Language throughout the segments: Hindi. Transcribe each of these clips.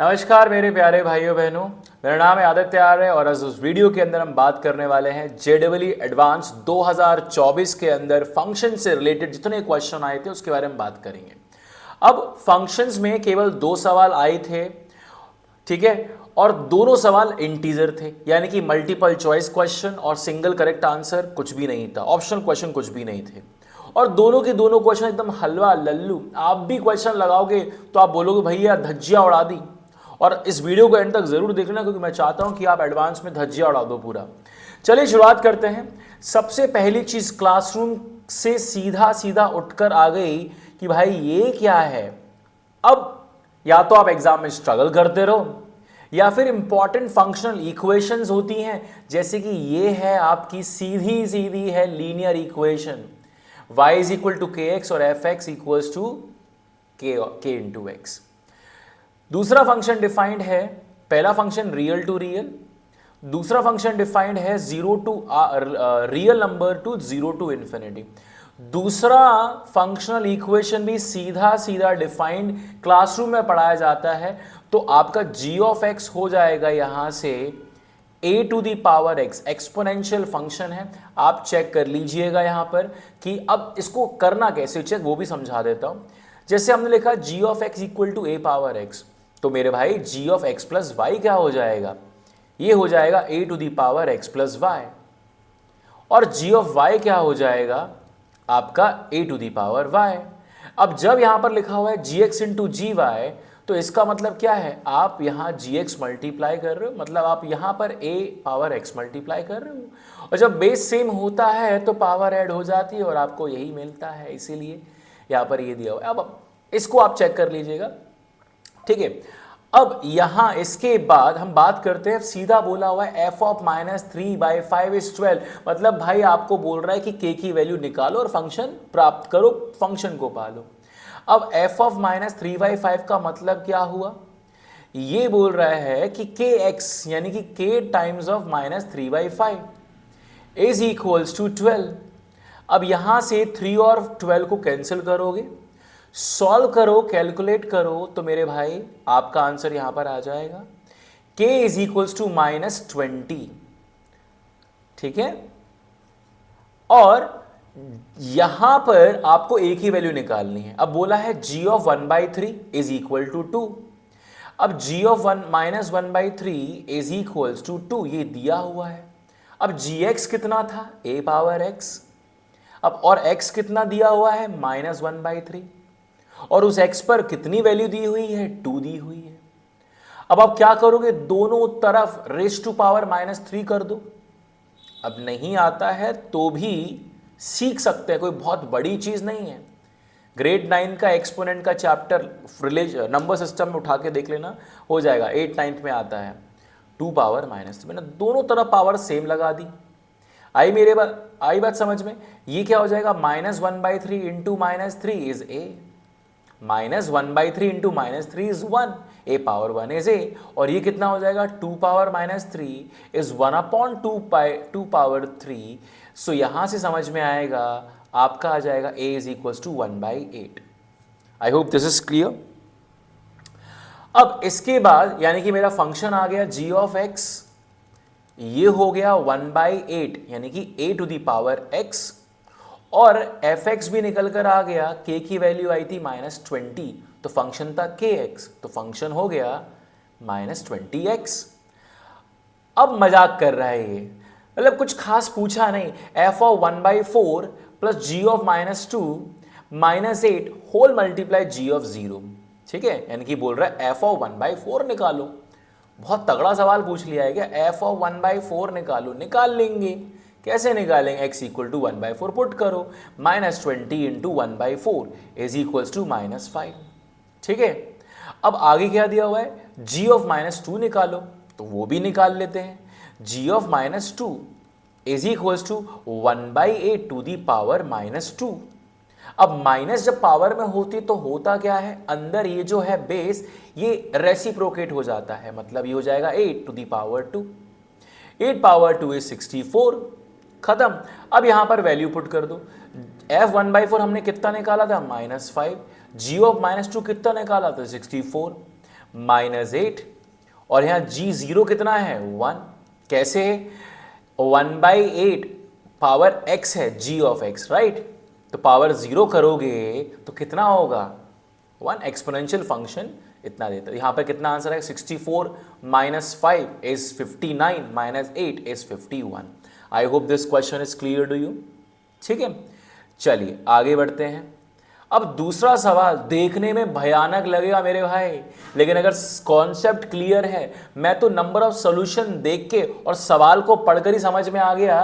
नमस्कार मेरे प्यारे भाइयों बहनों, मेरा नाम है आदित्य आर्य और आज उस वीडियो के अंदर हम बात करने वाले हैं जेडब्ल्यू एडवांस 2024 के अंदर फंक्शन से रिलेटेड जितने क्वेश्चन आए थे उसके बारे में बात करेंगे। अब फंक्शंस में केवल 2 सवाल आए थे, ठीक है, और दोनों सवाल इंटीजर थे, यानी कि मल्टीपल चॉइस क्वेश्चन और सिंगल करेक्ट आंसर कुछ भी नहीं था, ऑप्शनल क्वेश्चन कुछ भी नहीं थे। और दोनों के दोनों क्वेश्चन एकदम हलवा लल्लू। आप भी क्वेश्चन लगाओगे तो आप बोलोगे भैया धज्जियां उड़ा दी। और इस वीडियो को एंड तक जरूर देखना क्योंकि मैं चाहता हूं कि आप एडवांस में धज्जियां उड़ा दो पूरा। चलिए शुरुआत करते हैं। सबसे पहली चीज क्लासरूम से सीधा सीधा उठकर आ गई कि भाई ये क्या है। अब या तो आप एग्जाम में स्ट्रगल करते रहो या फिर इंपॉर्टेंट फंक्शनल इक्वेशंस होती हैं, जैसे कि ये है आपकी सीधी सीधी है linear equation y is equal to k x और f x equals to k into x. दूसरा फंक्शन डिफाइंड है, पहला फंक्शन रियल टू रियल, दूसरा फंक्शन डिफाइंड है zero to real number to zero to infinity. दूसरा फंक्शनल इक्वेशन भी सीधा सीधा डिफाइंड क्लासरूम में पढ़ाया जाता है, तो आपका g ऑफ x हो जाएगा यहां से a to the power x, exponential function है। आप चेक कर लीजिएगा यहां पर कि अब इसको करना कैसे चेक, वो भी समझा देता हूं। जैसे हमने लिखा g of x equal to a power x, तो मेरे भाई g of x plus y क्या हो जाएगा, ये हो जाएगा a to the power x plus y, और g ऑफ y क्या हो जाएगा आपका a to the power y। अब जब यहां पर लिखा हुआ है gx इंटू जी वाई, तो इसका मतलब क्या है, आप यहां gx मल्टीप्लाई कर रहे हो, मतलब आप यहां पर a पावर x मल्टीप्लाई कर रहे हो, और जब बेस सेम होता है तो पावर ऐड हो जाती है और आपको यही मिलता है, इसीलिए यहां पर ये दिया हुआ है। अब इसको आप चेक कर लीजिएगा, ठीक है। अब यहां इसके बाद हम बात करते हैं, सीधा बोला हुआ है f ऑफ माइनस 3/5 इज 12, मतलब भाई आपको बोल रहा है कि k की वैल्यू निकालो और फंक्शन प्राप्त करो, फंक्शन को पालो। अब f ऑफ माइनस 3/5 का मतलब क्या हुआ, ये बोल रहा है कि kx यानी कि k times of minus 3/5 is equals to 12। अब यहां से 3 और 12 को कैंसिल करोगे, सॉल्व करो, कैलकुलेट करो, तो मेरे भाई आपका आंसर यहां पर आ जाएगा k is equals to minus 20, ठीक है। और यहां पर आपको एक ही वैल्यू निकालनी है। अब बोला है g of 1/3 is equal to 2। अब g of 1 minus 1/3 is equals to 2, ये दिया हुआ है। अब gx कितना था, a पावर x, अब और x कितना दिया हुआ है माइनस 1/3, और उस x पर कितनी वैल्यू दी हुई है, 2 दी हुई है। अब आप क्या करोगे, दोनों तरफ रेज टू पावर माइनस 3 कर दो। अब नहीं आता है तो भी सीख सकते हैं, कोई बहुत बड़ी चीज नहीं है। ग्रेड 9 का एक्सपोनेंट का चैप्टर नंबर सिस्टम में उठा के देख लेना, हो जाएगा। 8 9 में आता है 2 पावर माइनस 3, मैंने दोनों तरफ पावर सेम लगा दी। आई बात समझ में। ये क्या हो जाएगा, minus 1/3 into minus 3 is a, minus 1/3 into minus 3 is 1, a power 1 is a, और ये कितना हो जाएगा 2 power minus 3 is 1/2 power 3। So यहां से समझ में आएगा, आपका आ जाएगा a is equals to 1/8। I hope this is clear. अब इसके बाद यानी कि मेरा फंक्शन आ गया g ऑफ x, ये हो गया 1/8 यानी कि a to the power x, और fx भी निकल कर आ गया, k की वैल्यू आई थी माइनस 20, तो फंक्शन था kx, तो फंक्शन हो गया माइनस 20x। अब मजाक कर रहा है ये, मतलब कुछ खास पूछा नहीं। f of 1/4 plus g of minus 2 minus 8 whole multiply g of 0, ठीक है, यानी कि बोल रहा है f ऑफ 1/4 निकालो। बहुत तगड़ा सवाल पूछ लिया है क्या, f ऑफ 1/4 निकालो, निकाल लेंगे। कैसे निकालेंगे, x इक्वल टू 1/4 पुट करो, minus 20 into 1/4 is equals to minus 5, ठीक है। अब आगे क्या दिया हुआ है, g ऑफ माइनस 2 निकालो, तो वो भी निकाल लेते हैं। g of minus 2 is equals to 1/8 to the power minus 2। अब माइनस जब पावर में होती तो होता क्या है, अंदर ये जो है बेस ये रेसिप्रोकेट हो जाता है, मतलब ये हो जाएगा 8 to the power 2, 8 power 2 is 64, खत्म। अब यहां पर वैल्यू पुट कर दो, f 1/4 हमने कितना निकाला था माइनस 5, g ऑफ माइनस 2 कितना निकाला था 64, -8 और यहाँ g0 कितना है 1। कैसे? 1/8 पावर x है g ऑफ x, राइट। तो पावर 0 करोगे तो कितना होगा 1। एक्सपोनेंशियल फंक्शन इतना देता है। यहाँ पर कितना आंसर है 64 - 5 is 59 - 8 is 51। I hope this question is clear to you. ठीक है, चलिए आगे बढ़ते हैं। अब दूसरा सवाल देखने में भयानक लगेगा मेरे भाई, लेकिन अगर कॉन्सेप्ट क्लियर है, मैं तो नंबर ऑफ सॉल्यूशन देख के और सवाल को पढ़कर ही समझ में आ गया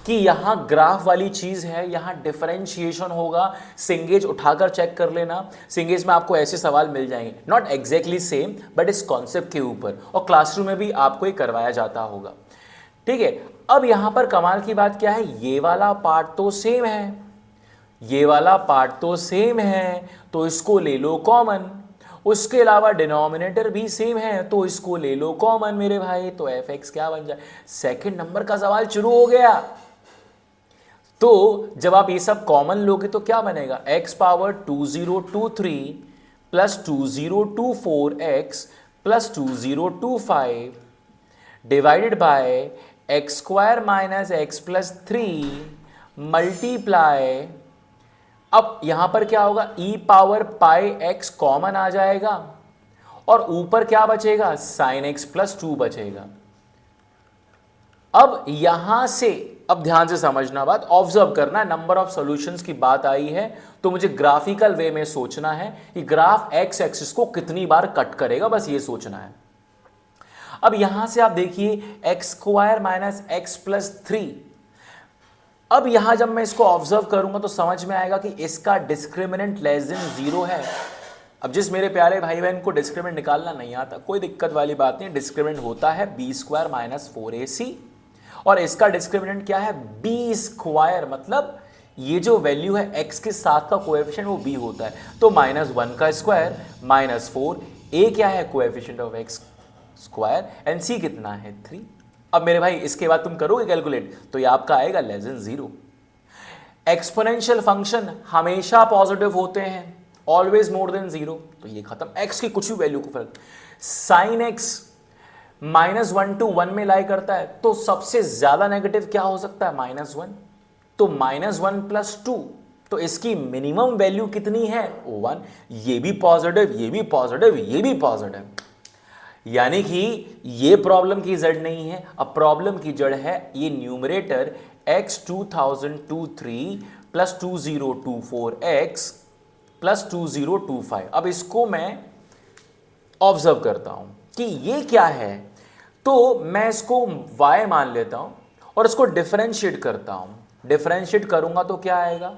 कि यहाँ ग्राफ वाली चीज है, यहाँ डिफरेंशिएशन होगा। सिंगेज उठाकर चेक कर लेना, सिंगेज में आपको ऐसे सवाल मिल जाएंगे, नॉट एग्जैक्टली सेम बट इस कॉन्सेप्ट के ऊपर, और क्लासरूम में भी आपको ये करवाया जाता होगा। ठीक है, अब यहाँ पर कमाल की बात क्या है, ये वाला पार्ट तो सेम है, ये वाला पार्ट तो सेम है, तो इसको ले लो कॉमन। उसके अलावा डिनोमिनेटर भी सेम है, तो इसको ले लो कॉमन मेरे भाई। तो एफ एक्स क्या बन जाए, सेकंड नंबर का सवाल शुरू हो गया। तो जब आप ये सब कॉमन लोगे तो क्या बनेगा, x power 2023 plus 2024x plus 2025 divided by x square minus x plus 3 multiply. अब यहां पर क्या होगा, e power pi x common आ जाएगा और ऊपर क्या बचेगा, साइन एक्स प्लस 2 बचेगा। अब यहां से, अब ध्यान से समझना बात, ऑब्जर्व करना, नंबर ऑफ सॉल्यूशंस की बात आई है तो मुझे ग्राफिकल वे में सोचना है कि ग्राफ एक्स एक्सिस को कितनी बार कट करेगा, बस ये सोचना है। अब यहां से आप देखिए x square minus x plus 3। अब यहां जब मैं इसको ऑब्जर्व करूंगा तो समझ में आएगा कि इसका डिस्क्रिमिनेंट लेस देन 0 है। अब जिस मेरे प्यारे भाई बहन को डिस्क्रिमिनेंट निकालना नहीं आता, कोई दिक्कत वाली बात नहीं, डिस्क्रिमिनेंट होता है बी स्क्वायर माइनस 4ac और इसका डिस्क्रिमिनेंट क्या है बी स्क्वायर, मतलब ये जो वैल्यू है x के साथ का कोएफिशिएंट वो b होता है, तो -1 का स्क्वायर -4, a क्या है coefficient of x square and c कितना है 3। अब मेरे भाई इसके बाद तुम करोगे कैलकुलेट तो ये आपका आएगा लेस देन 0। एक्सपोनेंशियल फंक्शन हमेशा पॉजिटिव होते हैं, ऑलवेज मोर देन 0, तो ये खत्म, x की कुछ भी वैल्यू को फर्क। साइन x -1 to 1 में लाई करता है, तो सबसे ज्यादा नेगेटिव क्या हो सकता है -1, तो -1 प्लस 2, तो इसकी मिनिमम वैल्यू कितनी है 1। ये भी पॉजिटिव, ये भी पॉजिटिव, ये भी पॉजिटिव, यानी कि ये प्रॉब्लम की जड़ नहीं है। अब प्रॉब्लम की जड़ है ये numerator x 2023 plus 2024x plus 2025। अब इसको मैं ऑब्जर्व करता हूं कि ये क्या है, तो मैं इसको y मान लेता हूं और इसको डिफरेंशिएट करता हूं। डिफरेंशिएट करूंगा तो क्या आएगा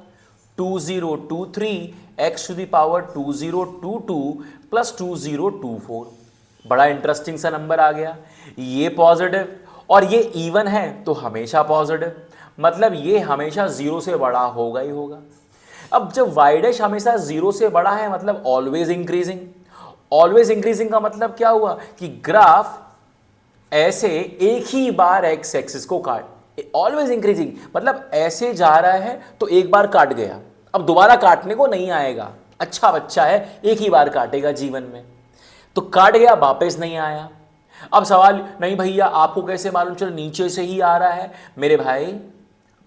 2023 x to the power 2022 plus 2024। बड़ा इंटरेस्टिंग सा नंबर आ गया, ये पॉजिटिव और ये इवन है तो हमेशा पॉजिटिव, मतलब ये हमेशा 0 से बड़ा होगा ही होगा। अब जब y डैश हमेशा 0 से बड़ा है मतलब ऑलवेज इंक्रीजिंग। ऑलवेज इंक्रीजिंग का मतलब क्या हुआ कि ग्राफ ऐसे एक ही बार एक्स एक्सिस को काट, ऑलवेज इंक्रीजिंग मतलब ऐसे जा रहा है तो एक बार काट गया, अब दोबारा काटने को नहीं आएगा। अच्छा बच्चा है, एक ही बार काटेगा जीवन में, तो काट गया वापस नहीं आया। अब सवाल, नहीं भैया आपको कैसे मालूम चलो नीचे से ही आ रहा है। मेरे भाई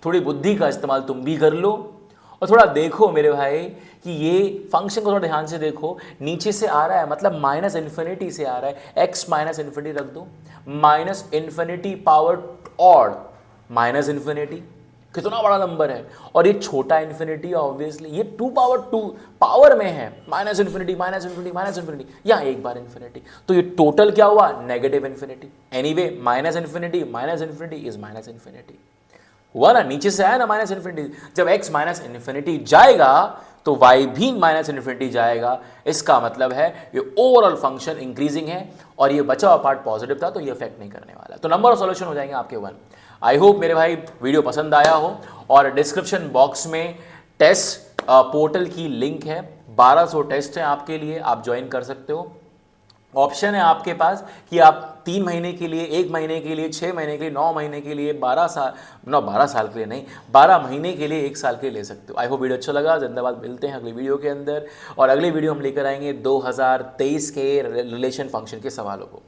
थोड़ी बुद्धि का इस्तेमाल तुम भी कर लो और थोड़ा देखो मेरे भाई कि ये फंक्शन को थोड़ा ध्यान से देखो, नीचे से आ रहा है मतलब माइनस इन्फिनिटी से आ रहा है, x माइनस इन्फिनिटी रख दो, minus infinity power odd minus infinity, कितना बड़ा नंबर है, और ये छोटा इन्फिनिटी ऑब्वियसली, ये 2 पावर 2 पावर में है, minus infinity minus infinity minus infinity, यहाँ एक बार इन्फिनिटी, तो ये टोटल क्या हुआ negative infinity. Anyway minus infinity is minus infinity हुआ ना, नीचे से आया ना माइनस इन्फिनिटी। जब x माइनस इन्फिनिटी जाएगा तो y भी माइनस इन्फिनिटी जाएगा, इसका मतलब है ये ओवरऑल फंक्शन इंक्रीजिंग है और ये बचा हुआ पार्ट पॉजिटिव था तो ये इफेक्ट नहीं करने वाला। तो नंबर ऑफ सॉल्यूशन हो जाएंगे आपके 1। आई होप मेरे भाई वीडियो पसंद आया हो, और डिस्क्रिप्शन बॉक्स में टेस्ट पोर्टल की लिंक है, 1200 टेस्ट हैं आपके लिए, आप ज्वाइन कर सकते हो। ऑप्शन है आपके पास कि आप 3 महीने के लिए, 1 महीने के लिए, 6 महीने के लिए, 9 महीने के लिए, 12 साल, 12 साल के लिए नहीं, 12 महीने के लिए, 1 साल के लिए ले सकते हो। आई होप वीडियो अच्छा लगा। जिंदाबाद, मिलते हैं अगली वीडियो के अंदर, और अगली वीडियो हम लेकर आएंगे 2023 के रिलेशन फंक्शन के सवालों को।